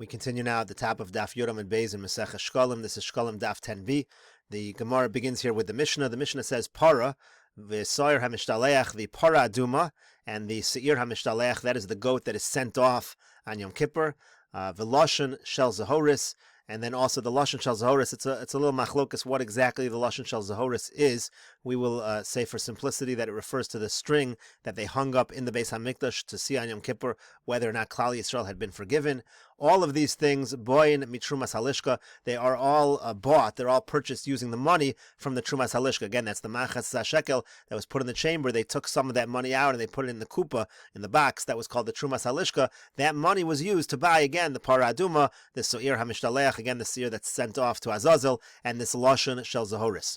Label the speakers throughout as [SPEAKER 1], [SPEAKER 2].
[SPEAKER 1] We continue now at the top of Daf Yomi Gemara in Masechet Shekalim. This is Shekalim Daf 10b. The Gemara begins here with the Mishnah. The Mishnah says para, the Seir HaMishtaleach, the para aduma, and the Seir HaMishtaleach, that is the goat that is sent off on Yom Kippur. The Lashon Shel Zahoris, and then also the Lashon Shel Zahoris. It's a little machlokas what exactly the Lashon Shel Zahoris is. We will say for simplicity that it refers to the string that they hung up in the Beis HaMikdash to see on Yom Kippur whether or not Klal Yisrael had been forgiven. All of these things, boyin mitrumas halishka, they are all bought. They're all purchased using the money from the trumas halishka. Again, that's the machas shekel that was put in the chamber. They took some of that money out and they put it in the kupa, in the box. That was called the trumas halishka. That money was used to buy, again, the para aduma, the seir hamishtalech, again, the seir that's sent off to Azazel, and this lashon shel zahoris.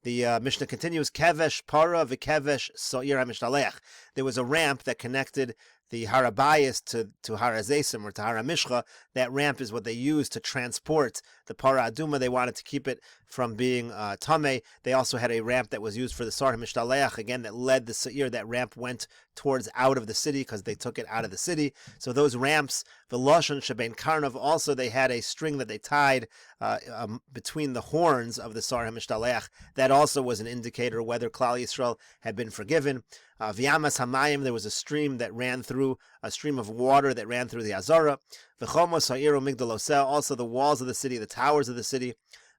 [SPEAKER 1] The Mishnah continues, kevesh para v'kevesh seir hamishtalech. There was a ramp that connected the Harabayas to Harazesim or to Haramishcha. That ramp is what they used to transport the Para Aduma. They wanted to keep it from being Tameh. They also had a ramp that was used for the Sar HaMishtaleach, again, that led the Seir. That ramp went towards out of the city because they took it out of the city. So those ramps, the Lashon Shebein Karnav, also they had a string that they tied between the horns of the Sar HaMishtaleach. That also was an indicator whether Klal Yisrael had been forgiven. V'yamas Hamayim, there was a stream that ran through, a stream of water that ran through the Azara. V'chomos ha'iru migdaloseh, also the walls of the city, the towers of the city.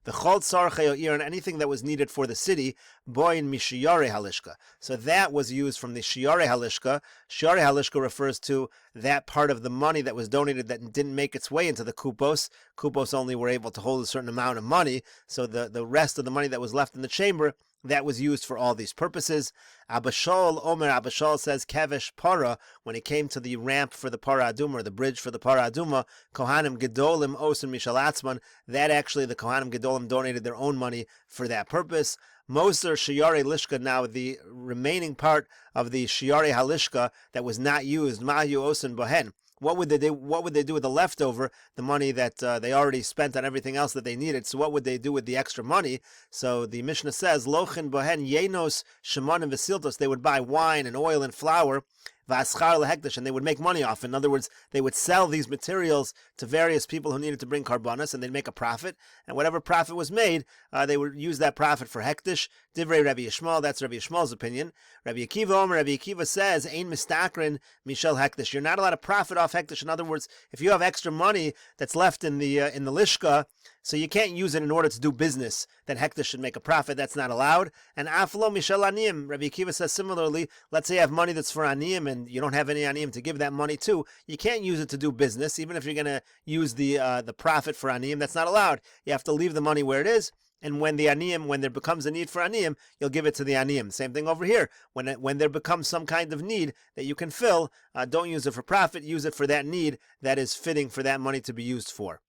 [SPEAKER 1] V'chol tzar chayo'ir, and anything that was needed for the city, boin mishiyare halishka. So that was used from the shiyare halishka. Shiyare halishka refers to that part of the money that was donated that didn't make its way into the kupos. Kupos only were able to hold a certain amount of money, so the rest of the money that was left in the chamber, that was used for all these purposes. Abashal says, Kevesh para, when it came to the ramp for the Para Aduma, or the bridge for the Para Aduma, Kohanim Gedolim Osin Mishal Atzman, that actually the Kohanim Gedolim donated their own money for that purpose. Moser Shiyare Lishka, now the remaining part of the Shiyare Halishka that was not used, Mahu Osin Bohen. What would they do? What would they do with the leftover, the money that they already spent on everything else that they needed? So what would they do with the extra money? So the Mishnah says, Lochin bohen yenos shemanim v'siltos. They would buy wine and oil and flour, v'aschar lehekdesh, and they would make money off. In other words, they would sell these materials to various people who needed to bring karbanos, and they'd make a profit. And whatever profit was made, they would use that profit for hekdesh. Divrei Rabbi Yishmael, that's Rabbi Yishmael's opinion. Rabbi Akiva says, Ein mistakrin mishel hekdesh. You're not allowed to profit off hekdesh. In other words, if you have extra money that's left in the lishka, so you can't use it in order to do business, then hekdesh should make a profit. That's not allowed. And aflo mishel aniyim. Rabbi Akiva says similarly, let's say you have money that's for aniyim and you don't have any aniyim to give that money to, you can't use it to do business, even if you're going to use the profit for aniyim. That's not allowed. You have to leave the money where it is. And when there becomes a need for aniyim, you'll give it to the aniyim. Same thing over here. When there becomes some kind of need that you can fill, don't use it for profit. Use it for that need that is fitting for that money to be used for.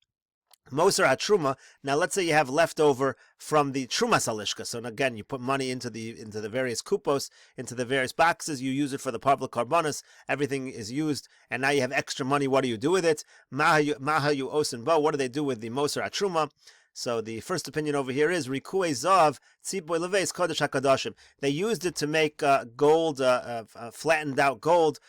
[SPEAKER 1] Moser hatruma. Now, let's say you have leftover from the trumas halishka. So again, you put money into the various kupos, into the various boxes. You use it for the public karbanos. Everything is used, and now you have extra money. What do you do with it? Mahayu osin bo. What do they do with the moser hatruma? So the first opinion over here is Rikuei Zav Tziboy Leveis Kodesh HaKadoshim. They used it to make gold, flattened out gold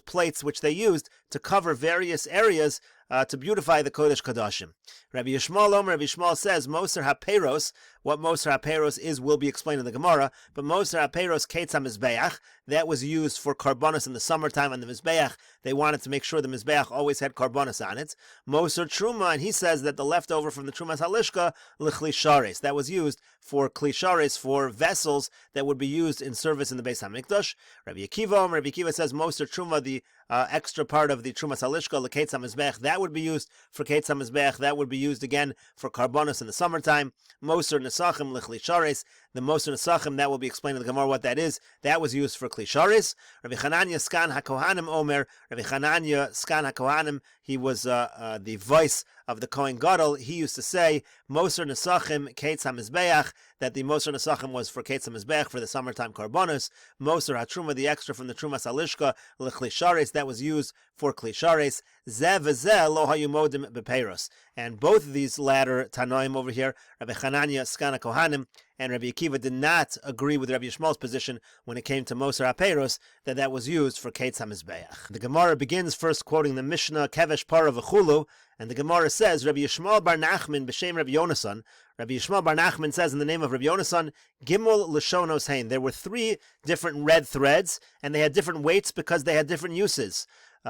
[SPEAKER 1] plates, which they used to cover various areas to beautify the Kodesh Kadashim. Rabbi Yishmael says, Moser HaPeiros, what Moser HaPeiros is will be explained in the Gemara, but Moser HaPeiros Ketz HaMizbeach, that was used for karbonos in the summertime on the Mizbeach. They wanted to make sure the Mizbeach always had karbonos on it. Moser Truma, and he says that the leftover from the Trumas Halishka, L'chli Shares, that was used for Kli Shares, for vessels that would be used in service in the Beis HaMikdash. Rabbi Akiva says, Moser Truma, the extra part of the Trumas Halishka, L'ketz HaMizbeach, that would be used for Ketz HaMizbeach, that would be used again for karbonos in the summertime. Moser Nesachim L'chli Shares, the Moser Nesachim, that will be explained in the Gemara what that is. That was used for Kli Shares. Rabbi Chananya Skan HaKohanim Omer, Rabbi Chananya Skan HaKohanim, he was the voice of the Kohen Gadol. He used to say, Moser Nesachim Ketz HaMizbeach, that the Moser Nesachim was for Ketz HaMizbeach, for the summertime karbonos. Moser HaTruma, the extra from the Trumas Halishka, L'chli Shares, that was used for Kli Shares. Zeh v'zeh lo hayu modim bepeiros. And both of these latter Tanoim over here, Rabbi Chananya Skan HaKohanim and Rabbi Akiva did not agree with Rabbi Yishmael's position when it came to Moser HaPeiros, that was used for Keitz HaMizbeach. The Gemara begins first quoting the Mishnah, Kevesh Para V'chulu, and the Gemara says, Rabbi Yishmael bar Nachman b'shem Rabbi Yonasan. Rabbi Yishmael bar Nachman says in the name of Rabbi Yonasan, Gimel L'shonos Hein. There were 3 different red threads, and they had different weights because they had different uses.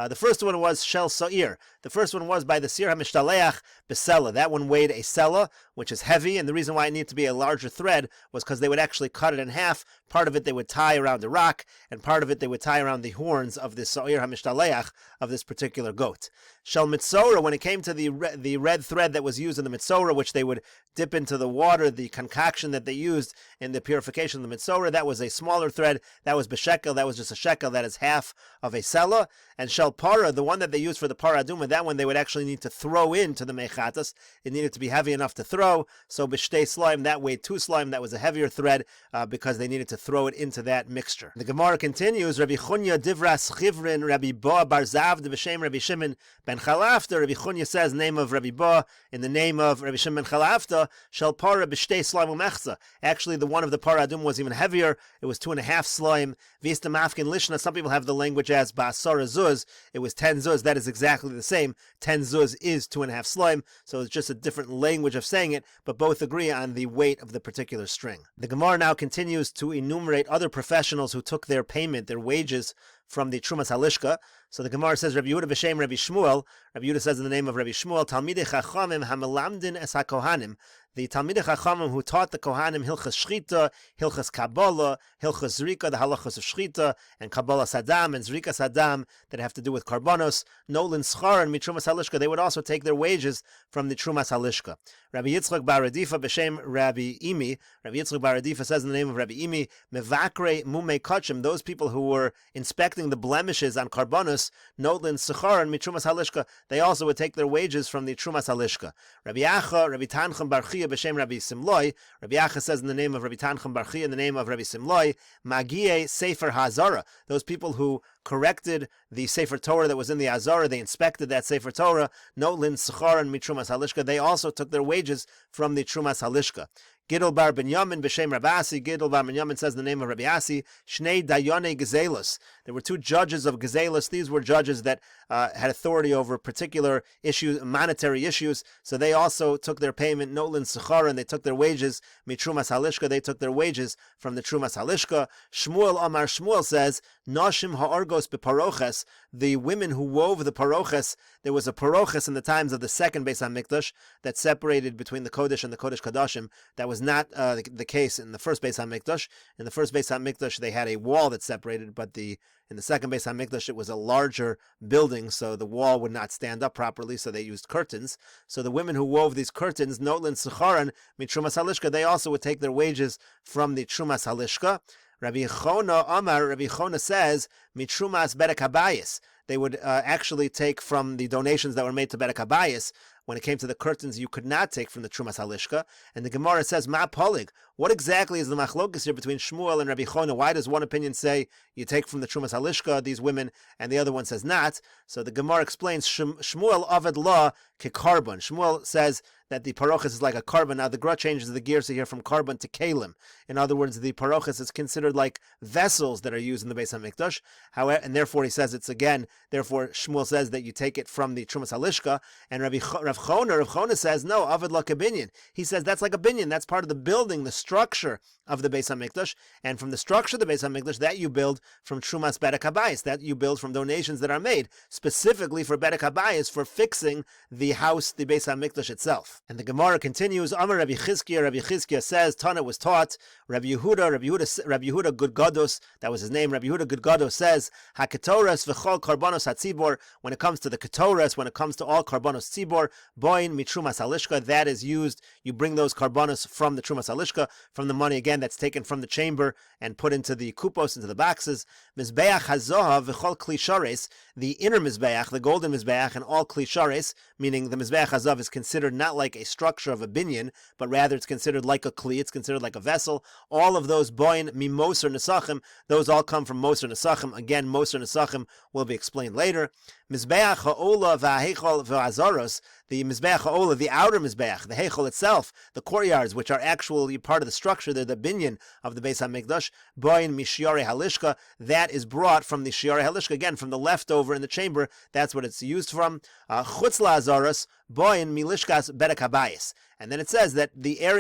[SPEAKER 1] The first one was Shel Sa'ir. The first one was by the Sir HaMishtaleach B'Sela. That one weighed a Sela, which is heavy, and the reason why it needed to be a larger thread was because they would actually cut it in half. Part of it they would tie around a rock, and part of it they would tie around the horns of the Sa'ir HaMishtaleach of this particular goat. Shel Mitzora, when it came to the red thread that was used in the Mitzora, which they would dip into the water, the concoction that they used in the purification of the Mitzora, that was a smaller thread. That was B'Shekel. That was just a shekel. That is half of a Sela. And Shel Para, the one that they used for the Para Aduma, that one they would actually need to throw into the Mechatas. It needed to be heavy enough to throw. So B'Shtei Slime, that weighed 2 slime. That was a heavier thread because they needed to throw it into that mixture. The Gemara continues, Rabbi Chunya Divras Chivrin, Rabbi Ba Bar Zavd B'Shem Rabbi Shimon ben Chalafta. Rabbi Chunya says, name of Rabbi Ba, in the name of Rabbi Shimon ben Chalafta, Shel Para B'Shtei Slime Umechza. Actually, the one of the Para Aduma was even heavier. It was 2.5 slime. Vista Mafkin Lishna, some people have the language as Ba'asara Zuz. It was 10 zuz. That is exactly the same. 10 zuz is 2.5 slime, so it's just a different language of saying it, but both agree on the weight of the particular string. The Gemara now continues to enumerate other professionals who took their payment, their wages, from the Trumas Halishka. So the Gemara says, Rabbi Yehuda b'shem Rabbi Shmuel. Rabbi Yehuda says in the name of Rabbi Shmuel, Talmidei Chachamim hamelamdin es haKohanim. The Talmidei Chachamim who taught the Kohanim Hilchas Shchita, Hilchas Kabbalah, Hilchas Zrika, the halachas of Shchita, and Kabbalah Sadam, and Zrika Sadam, that have to do with Karbanos, Nolan Schar, and Mitrumas Halishka. They would also take their wages from the Trumas Halishka. Rabbi Yitzchak bar Radifa b'shem Rabbi Imi. Rabbi Yitzchak bar Radifa says in the name of Rabbi Imi, Mevakre Mumei Kachim, those people who were inspecting the blemishes on Karbanos, Nolan Schar, and Mitrumas Halishka, they also would take their wages from the Trumas Halishka. Rabbi Acha, Rabbi Tanchem bar Chia b'shem Rabbi Simloi. Rabbi Acha says in the name of Rabbi Tanchem bar Chia, in the name of Rabbi Simloi, Magie Sefer Hazara, those people who corrected the Sefer Torah that was in the Azara, they inspected that Sefer Torah, Notlin, Sechar, and Mitrumas Halishka, they also took their wages from the Trumas Halishka. Gidel bar Binyamin b'shem Rabasi. Gidel bar Binyamin says in the name of Rabbi Asi, Shnei Dayone Gezelos. There were 2 judges of Gezelos. These were judges that had authority over particular issues, monetary issues. So they also took their payment, Notlin Sechar, and they took their wages, Mitrumas Halishka, they took their wages from the Trumas Halishka. Shmuel Amar Shmuel says, Noshim ha'argos beparoches, the women who wove the paroches. There was a paroches in the times of the second Beis HaMikdash that separated between the Kodesh and the Kodesh Kadashim. That was not the case in the first Beis HaMikdash. In the first Beis HaMikdash, they had a wall that separated, but in the second Beis HaMikdash, it was a larger building, so the wall would not stand up properly, so they used curtains. So the women who wove these curtains, Notlin Secharan, Mitrumas Halishka, they also would take their wages from the Trumas Halishka. Rabbi Chona Amar, Rabbi Chona says, Mitrumas Bedek Habayis. They would actually take from the donations that were made to Bedek Habayis. When it came to the curtains, you could not take from the Trumas Halishka. And the Gemara says, Ma Polig. What exactly is the machlokes here between Shmuel and Rabbi Chona? Why does one opinion say you take from the Trumas Halishka, these women, and the other one says not? So the Gemara explains, Shmuel Avad La Kekarbon. Shmuel says that the parochas is like a carbon. Now the Gra changes the gears here from carbon to kalim. In other words, the parochas is considered like vessels that are used in the Beis HaMikdash. However, and therefore he says it's again, therefore Shmuel says that you take it from the Trumas Halishka, and Rav Chona says, no, Avad La Kabinyan. He says that's like a binyan, that's part of the building, the structure of the Beis HaMikdash, and from the structure of the Beis HaMikdash, that you build from Trumas Bedek Habayis, that you build from donations that are made, specifically for Bedek Habayis, for fixing the house, the Beis HaMikdash itself. And the Gemara continues, Amar Rabbi Chizkiya says, Tana was taught, Rabbi Yehuda Gudgados, that was his name, Rabbi Yehuda Gudgados says, HaKetoras v'chol karbanos hatzibor, when it comes to the Ketoras, when it comes to all karbanos tzibor, boin mitrumas halishka, that is used, you bring those karbanos from the trumas halishka, from the money again that's taken from the chamber and put into the kupos, into the boxes. Mizbeach hazohav v'chol kli shares, the inner mizbeach, the golden mizbeach, and all kli shares, meaning the mizbeach hazav is considered not like a structure of a binyan, but rather it's considered like a kli, it's considered like a vessel. All of those boin mimoser nesachim, those all come from moser nesachim. Again, moser nesachim will be explained later. Mizbeach ha'ola v'ahechol v'azaros, the Mizbeach HaOlah, the outer Mizbeach, the Heichel itself, the courtyards, which are actually part of the structure, they're the binyan of the Beis HaMikdash, Boin Mishiare Halishka, that is brought from the Shiare Halishka, again, from the leftover in the chamber, that's what it's used from. Chutz LaAzaros, Boin Milishkas Bedek HaBayis. And then it says that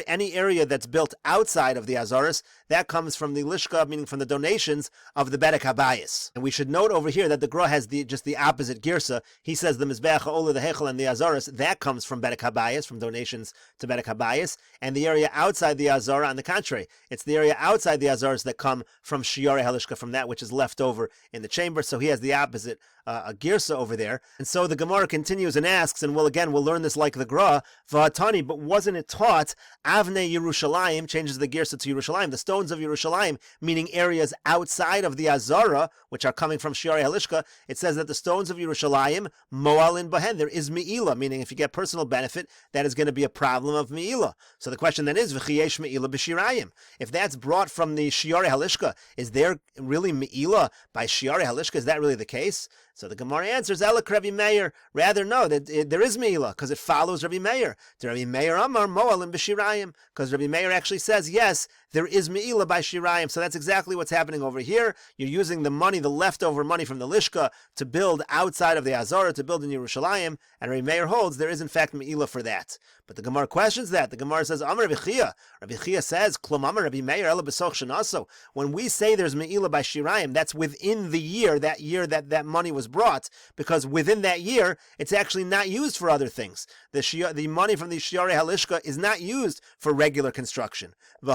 [SPEAKER 1] any area that's built outside of the Azaris, that comes from the Lishka, meaning from the donations of the Bedek HaBayis. And we should note over here that the Gra has just the opposite girsa. He says the Mizbeach HaOlah, the Heichel, and the Azaris, that comes from Bedek HaBayis, from donations to Bedek HaBayis. And the area outside the Azara, on the contrary, it's the area outside the Azaris that come from Shiare Halishka, from that which is left over in the chamber. So he has the opposite a girsa over there. And so the Gemara continues and asks, and we'll learn this like the Gra, V'atani, but wasn't it taught, Avnei Yerushalayim, changes the girsa to Yerushalayim, the stones of Yerushalayim, meaning areas outside of the Azara, which are coming from Shiare Halishka, it says that the stones of Yerushalayim, Moalin Bahen, there is Me'ilah, meaning if you get personal benefit, that is going to be a problem of Me'ilah. So the question then is, V'chiyesh Me'ilah b'shirayim. If that's brought from the Shiare Halishka, is there really Me'ilah by Shiare Halishka? Is that really the case? So the Gemara answers, Elek Rabbi Meir. Rather, no, that there is Me'ilah, because it follows Rabbi Meir. To Rabbi Meir Amar Moalim b'shirayim, because Rabbi Meir actually says, yes, there is Me'ilah by Shirayim. So that's exactly what's happening over here. You're using the money, the leftover money from the Lishka, to build outside of the Azara, to build in Yerushalayim, and Rabbi Meir holds there is in fact Me'ilah for that. But the Gemara questions that. The Gemara says, Amar Rabbi Chia. Rabbi Chia says, Klum Amar Rabbi Meir Ela B'soch Shenaso. When we say there's Me'ilah by Shirayim, that's within the year that money was brought, because within that year, it's actually not used for other things. The money from the Shiare Halishka is not used for regular construction. Over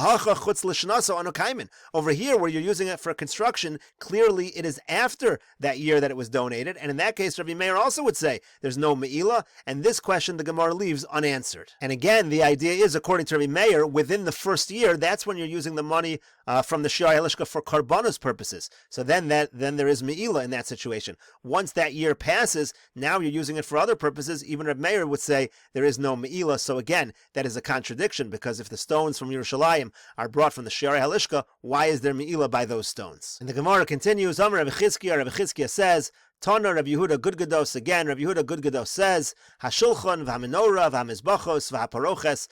[SPEAKER 1] here, where you're using it for construction, clearly it is after that year that it was donated, and in that case, Rabbi Meir also would say there's no Me'ilah, and this question the Gemara leaves unanswered. And again, the idea is, according to Rabbi Meir, within the first year, that's when you're using the money from the Shiare Halishka for karbanos purposes. So then there is Me'ilah in that situation. Once that year passes, now you're using it for other purposes. Even Rabbi Meir would say there is no Me'ilah. So again, that is a contradiction, because if the stones from Yerushalayim are brought from the Shiare Halishka, why is there Me'ilah by those stones? And the Gemara continues, Amar Rabbi Chizkiya says, Tana Rabbi Yehuda Gudgados, again, Rabbi Yehuda Gudgados says, Hashulchan v'hamenorah v'hamizbachos v'haparoches.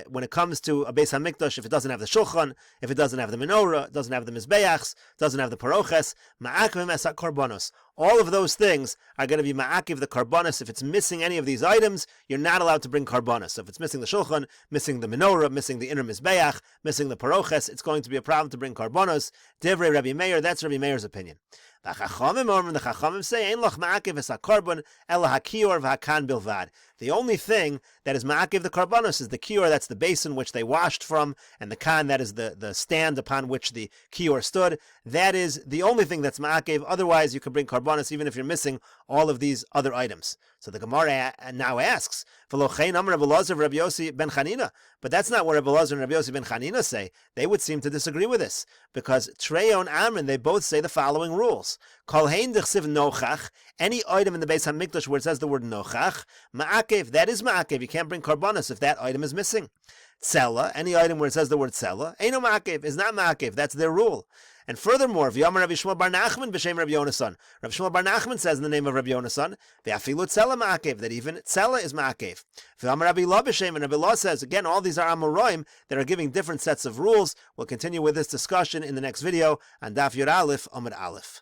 [SPEAKER 1] When it comes to a Beis HaMikdash, if it doesn't have the shulchan, if it doesn't have the menorah, it doesn't have the mizbeachs, doesn't have the paroches, ma'akiv esak karbanos. All of those things are going to be ma'akiv the karbanos. If it's missing any of these items, you're not allowed to bring karbanos. So if it's missing the shulchan, missing the menorah, missing the inner mizbeach, missing the paroches, it's going to be a problem to bring karbanos. Divrei Rabbi Meir, that's Rabbi Meir's opinion. The Chachamim say, Ein lach ma'akiv es ha-karbon, ela ha-kior v'ha-kan bilvad. The only thing that is ma'akiv the karbanos is the kior, that's the basin which they washed from, and the kan, that is the stand upon which the kior stood. That is the only thing that's ma'akiv. Otherwise, you can bring karbanos even if you're missing all of these other items. So the Gemara now asks, V'lochein amar Rabbi Elazar Rabbi Yossi ben Chanina. But that's not what Rabbi Elazar and Rabbi Yossi ben Chanina say. They would seem to disagree with this, because Treyon Amrin, they both say the following rules. Kol hein d'chsiv nochach, any item in the Beis HaMikdash where it says the word nochach, ma'akev, that is ma'akev. You can't bring karbanos if that item is missing. Tzela, any item where it says the word tzela, eino ma'akev, is not ma'akev. That's their rule. And furthermore, V'yamar Rabbi Shmuel bar Nachman b'shem Rabbi Yonasan. Rabbi Shmuel bar Nachman says in the name of Rabbi Yonasan, V'afilu tzela ma'akev, that even tzela is ma'akev. V'yamar Rabbi Lo b'shem, and Rabbi Lo says, again, all these are Amoraim that are giving different sets of rules. We'll continue with this discussion in the next video on Daf Yud Aleph, Amud Aleph.